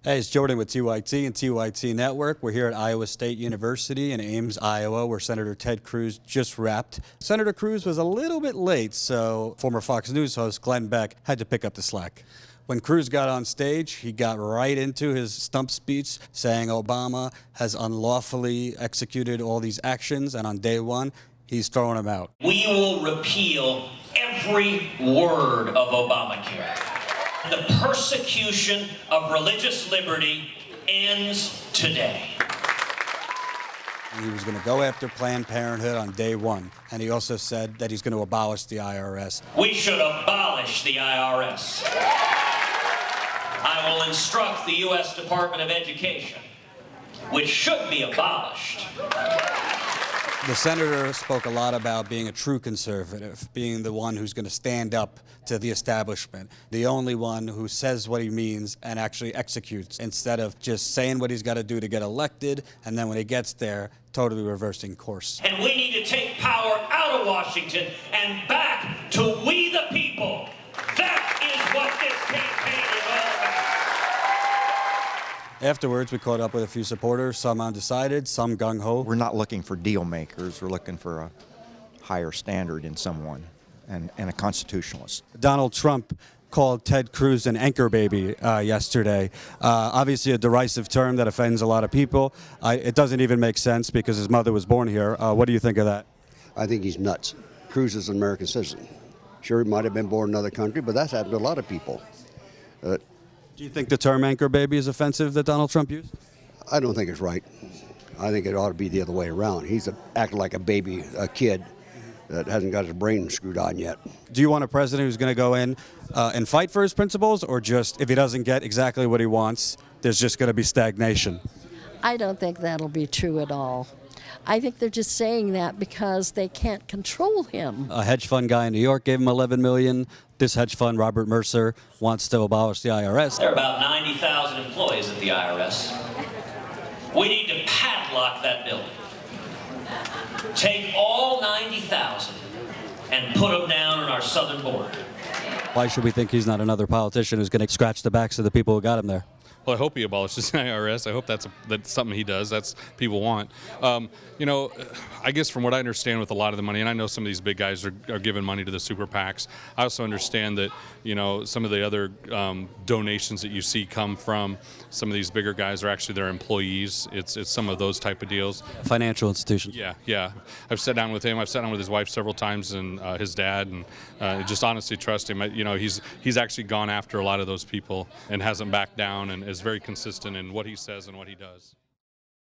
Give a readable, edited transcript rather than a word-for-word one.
Hey, it's Jordan with TYT and TYT Network. We're here at Iowa State University in Ames, Iowa, where Senator Ted Cruz just wrapped. Senator Cruz was a little bit late, so former Fox News host Glenn Beck had to pick up the slack. When Cruz got on stage, he got right into his stump speech, saying Obama has unlawfully executed all these actions, and on day one, he's throwing them out. We will repeal every word of Obamacare. The persecution of religious liberty ends today. He was going to go after Planned Parenthood on day one, and he also said that he's going to abolish the IRS. We should abolish the IRS. I will instruct the U.S. Department of Education, which should be abolished. The senator spoke a lot about being a true conservative, being the one who's going to stand up to the establishment, the only one who says what he means and actually executes, instead of just saying what he's got to do to get elected, and then when he gets there, totally reversing course. And we need to take power out of Washington and back to we the people. That is what this campaign is all about. Afterwards, we caught up with a few supporters, some undecided, some gung-ho. We're not looking for deal makers. We're looking for a higher standard in someone and a constitutionalist. Donald Trump called Ted Cruz an anchor baby yesterday. Obviously a derisive term that offends a lot of people. It doesn't even make sense because his mother was born here. What do you think of that? I think he's nuts. Cruz is an American citizen. Sure, he might have been born in another country, but that's happened to a lot of people. Do you think the term anchor baby is offensive that Donald Trump used? I don't think it's right. I think it ought to be the other way around. He's acting like a baby, a kid that hasn't got his brain screwed on yet. Do you want a president who's going to go in and fight for his principles, or just if he doesn't get exactly what he wants, there's just going to be stagnation? I don't think that'll be true at all. I think they're just saying that because they can't control him. A hedge fund guy in New York gave him $11 million. This hedge fund, Robert Mercer, wants to abolish the IRS. There are about 90,000 employees at the IRS. We need to padlock that building. Take all 90,000 and put them down on our southern border. Why should we think he's not another politician who's going to scratch the backs of the people who got him there? Well, I hope he abolishes the IRS. I hope that's something he does. That's people want. You know, I guess from what I understand with a lot of the money, and I know some of these big guys are giving money to the super PACs. I also understand that, you know, some of the other donations that you see come from some of these bigger guys are actually their employees. It's some of those type of deals. Financial institutions. Yeah. I've sat down with him. I've sat down with his wife several times, and his dad, and just honestly trust him. You know, he's actually gone after a lot of those people and hasn't backed down, and is very consistent in what he says and what he does.